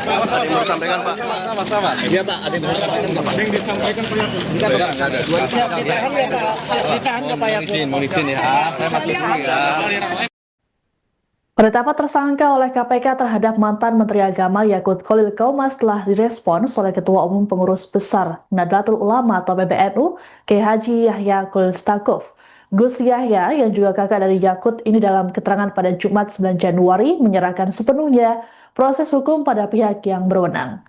Ada yang mau disampaikan Pak? Sama-sama. Iya Pak, ada yang mau disampaikan Pak. Ada yang disampaikan Pak? Enggak ada. Ditahan ya Pak? Ditahan ya Pak? Mohon izin ya. Saya masuk dulu ya. Penetapan tersangka oleh KPK terhadap mantan Menteri Agama Yakut Khalil Qaumas telah direspons oleh Ketua Umum Pengurus Besar Nahdlatul Ulama atau PBNU, Kiai Haji Yahya Khulil Stakuf. Gus Yahya yang juga kakak dari Yakut ini dalam keterangan pada Jumat 9 Januari menyerahkan sepenuhnya proses hukum pada pihak yang berwenang.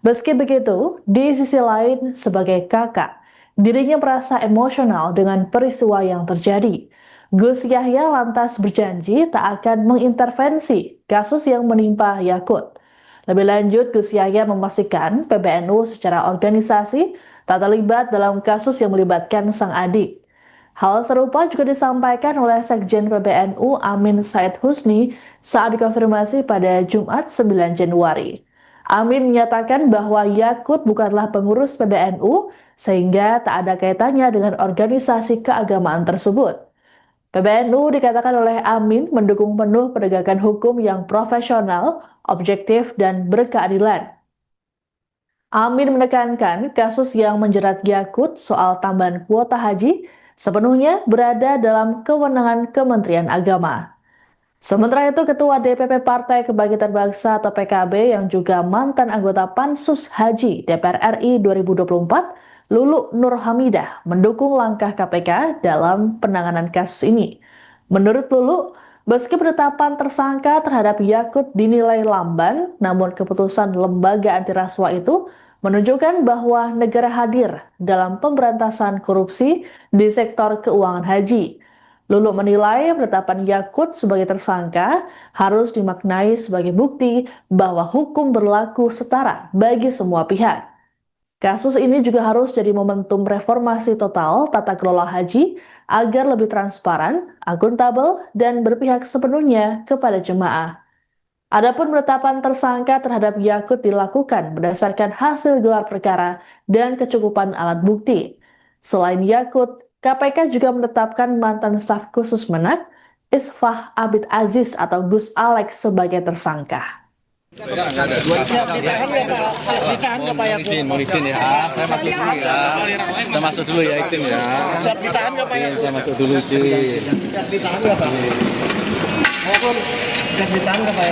Meski begitu, di sisi lain sebagai kakak, dirinya merasa emosional dengan peristiwa yang terjadi. Gus Yahya lantas berjanji tak akan mengintervensi kasus yang menimpa Yakut. Lebih lanjut, Gus Yahya memastikan PBNU secara organisasi tak terlibat dalam kasus yang melibatkan sang adik. Hal serupa juga disampaikan oleh Sekjen PBNU Amin Said Husni saat dikonfirmasi pada Jumat 9 Januari. Amin menyatakan bahwa Yakut bukanlah pengurus PBNU sehingga tak ada kaitannya dengan organisasi keagamaan tersebut. PBNU dikatakan oleh Amin mendukung penuh penegakan hukum yang profesional, objektif, dan berkeadilan. Amin menekankan kasus yang menjerat Yakut soal tambahan kuota haji sepenuhnya berada dalam kewenangan Kementerian Agama. Sementara itu, Ketua DPP Partai Kebangkitan Bangsa atau PKB yang juga mantan anggota Pansus Haji DPR RI 2024, Lulu Nur Hamidah, mendukung langkah KPK dalam penanganan kasus ini. Menurut Lulu, meski penetapan tersangka terhadap Yakut dinilai lamban, namun keputusan lembaga anti rasuah itu menunjukkan bahwa negara hadir dalam pemberantasan korupsi di sektor keuangan haji. Lulu menilai penetapan Yakut sebagai tersangka harus dimaknai sebagai bukti bahwa hukum berlaku setara bagi semua pihak. Kasus ini juga harus jadi momentum reformasi total tata kelola haji agar lebih transparan, akuntabel, dan berpihak sepenuhnya kepada jemaah. Adapun penetapan tersangka terhadap Yakut dilakukan berdasarkan hasil gelar perkara dan kecukupan alat bukti. Selain Yakut, KPK juga menetapkan mantan staf khusus Menak, Isfah Abid Aziz atau Gus Alex sebagai tersangka. Enggak ada. Ditahan ya Pak? Ditahan ya Pak? Mohon izin ya. Saya masuk dulu ya. Saya masuk dulu ya itu ya. Siap ditahan ya Pak? Saya masuk dulu sih. Ditahan ya Pak? Maupun siap ditahan ya Pak?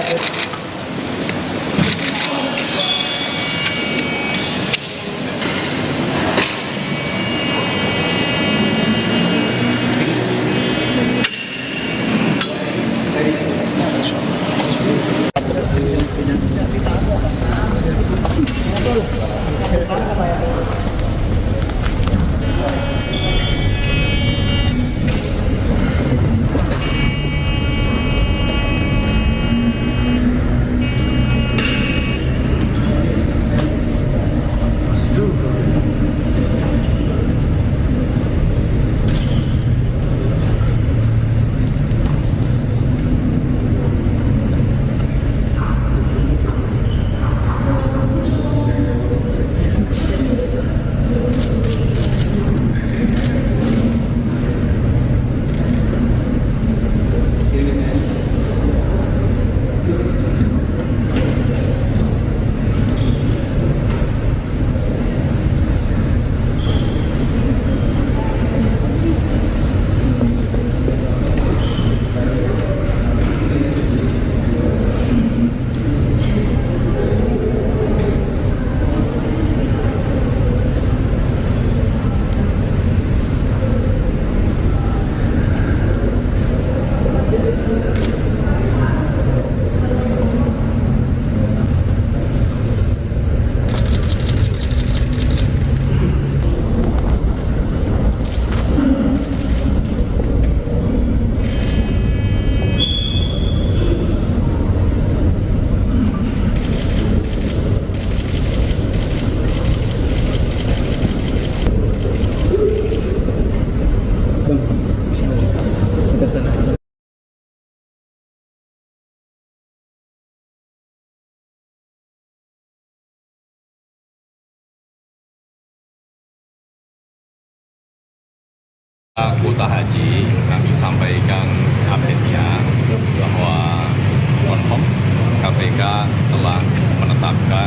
Kuota haji kami sampaikan update-nya bahwa confirm KPK telah menetapkan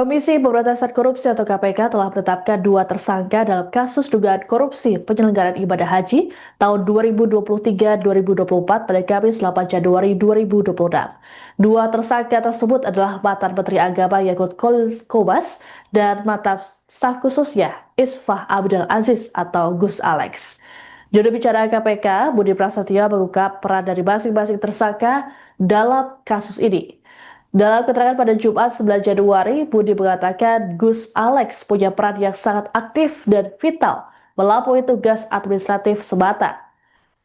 Komisi Pemberantasan Korupsi atau KPK telah menetapkan 2 tersangka dalam kasus dugaan korupsi penyelenggaraan ibadah haji tahun 2023-2024 pada Kamis 8 Januari 2026. 2 tersangka tersebut adalah mantan Menteri Agama Yakut Khalil Qomas dan mantan staf khususnya Isfah Abdul Aziz atau Gus Alex. Juru bicara KPK, Budi Prasetyo mengungkap peran dari masing-masing tersangka dalam kasus ini. Dalam keterangan pada Jumat 9 Januari, Budi mengatakan Gus Alex punya peran yang sangat aktif dan vital melampaui tugas administratif semata.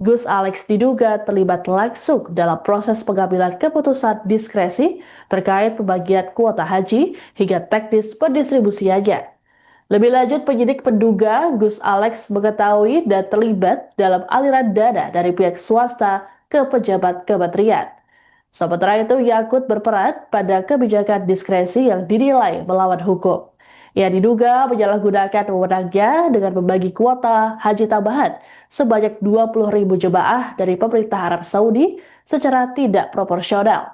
Gus Alex diduga terlibat langsung dalam proses pengambilan keputusan diskresi terkait pembagian kuota haji hingga teknis pendistribusiannya. Lebih lanjut, penyidik menduga Gus Alex mengetahui dan terlibat dalam aliran dana dari pihak swasta ke pejabat kementerian. Sementara itu, Yakut berperan pada kebijakan diskresi yang dinilai melawan hukum. Ia diduga menyalahgunakan wewenangnya dengan membagi kuota haji tambahan sebanyak 20.000 jemaah dari pemerintah Arab Saudi secara tidak proporsional.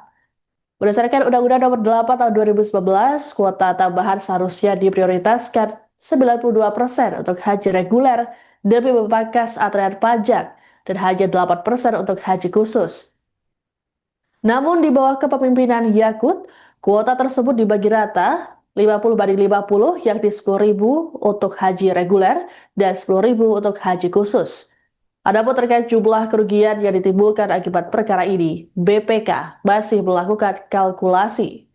Berdasarkan Undang-Undang Nomor 8 Tahun 2019, kuota tambahan seharusnya diprioritaskan 92% untuk haji reguler demi memangkas antrean panjang dan hanya 8% untuk haji khusus. Namun di bawah kepemimpinan Yakut, kuota tersebut dibagi rata 50/50 yakni 10.000 untuk haji reguler dan 10.000 untuk haji khusus. Adapun terkait jumlah kerugian yang ditimbulkan akibat perkara ini, BPK masih melakukan kalkulasi.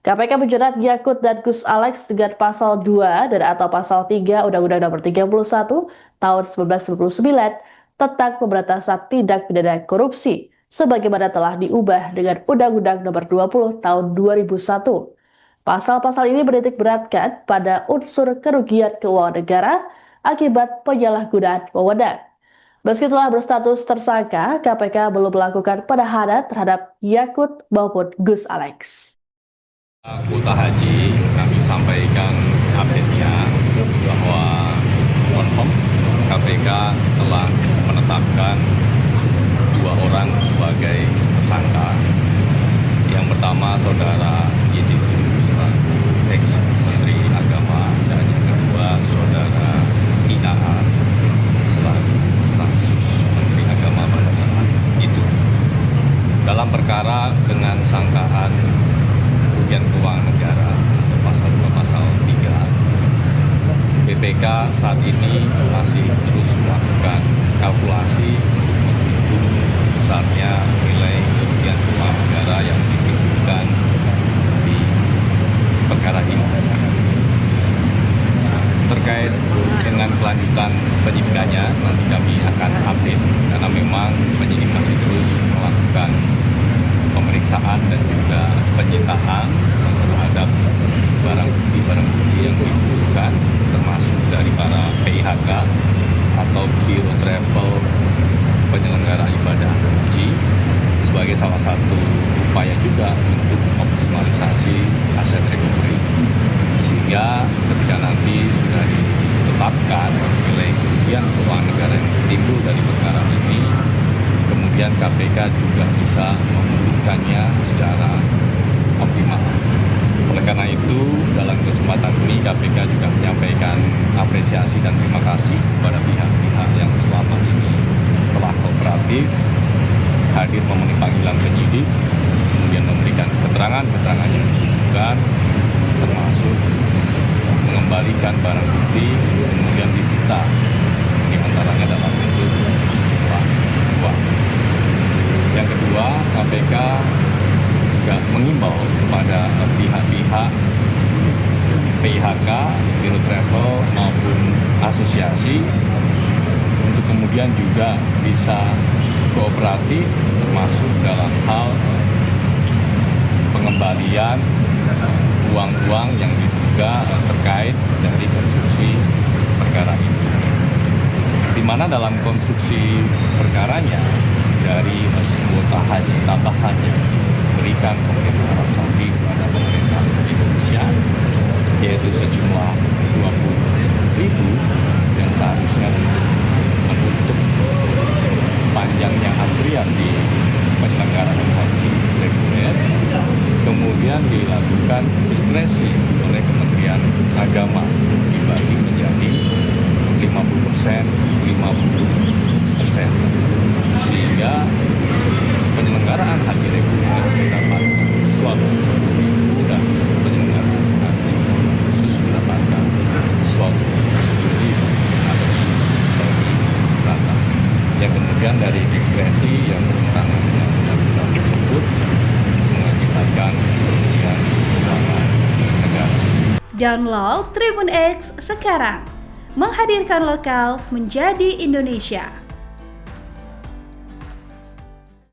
KPK menjerat Yakut dan Gus Alex dengan pasal 2 dan atau pasal 3 Undang-Undang Nomor 31 Tahun 1999 tentang pemberantasan tindak pidana korupsi sebagaimana telah diubah dengan Undang-Undang Nomor 20 Tahun 2001. Pasal-pasal ini menitik beratkan pada unsur kerugian keuangan negara akibat penyalahgunaan wewenang. Meski telah berstatus tersangka, KPK belum melakukan penahanan terhadap Yakut maupun Gus Alex. Kuota haji kami sampaikan update-nya bahwa confirm KPK telah menetapkan 2 orang sebagai tersangka. Yang pertama saudara YJ selaku ex Menteri Agama dan yang kedua saudara IAA selaku staf khusus Menteri Agama pada saat itu. Dalam perkara dengan sangkaan kerugian keuangan negara pasal 2 pasal 3, BPK saat ini masih terus melakukan kalkulasi besarnya nilai kerugian keuangan negara yang ditimbulkan di perkara ini. Terkait dengan kelanjutan penyidikannya, nanti kami akan update karena memang penyidik masih terus melakukan pemeriksaan dan juga penyitaan terhadap barang bukti yang dibutuhkan, termasuk dari para PIHK atau Biro Travel penyelenggara ibadah haji sebagai salah satu upaya juga untuk optimalisasi aset recovery, sehingga ketika nanti sudah ditetapkan nilai kerugian keuangan negara yang timbul dari perkara ini, kemudian KPK juga bisa memulihkannya secara optimal. Oleh karena itu, dalam kesempatan ini KPK juga menyampaikan apresiasi dan terima kasih kepada pihak-pihak yang selama ini telah kooperatif, hadir memenuhi panggilan penyidik, kemudian memberikan keterangan yang dibutuhkan, termasuk mengembalikan barang bukti, kemudian disita, di antaranya dalam bentuk uang. Yang kedua, KPK juga mengimbau kepada pihak-pihak PIHK, Biro Travel maupun asosiasi untuk kemudian juga bisa kooperatif termasuk dalam hal pengembalian uang-uang yang diduga terkait dari konstruksi perkara ini. Di mana dalam konstruksi perkaranya dari kuota haji tambahan yang diberikan pemerintah Arab Saudi kepada pemerintah Indonesia, yaitu sejumlah 20.000 yang seharusnya menutup panjangnya antrian di penyelenggaraan haji reguler, kemudian dilakukan diskresi oleh agama dibagi menjadi 50%, 50%, sehingga penyelenggaraan haji reguler mendapat suatu seperti dan penyelenggaraan haji khusus mendapatkan suatu seperti rata. Yang kemudian dari diskresi yang keterangannya benar-benar tersebut mengakibatkan kerugian keuangan negara. Download Tribun X sekarang, menghadirkan lokal menjadi Indonesia.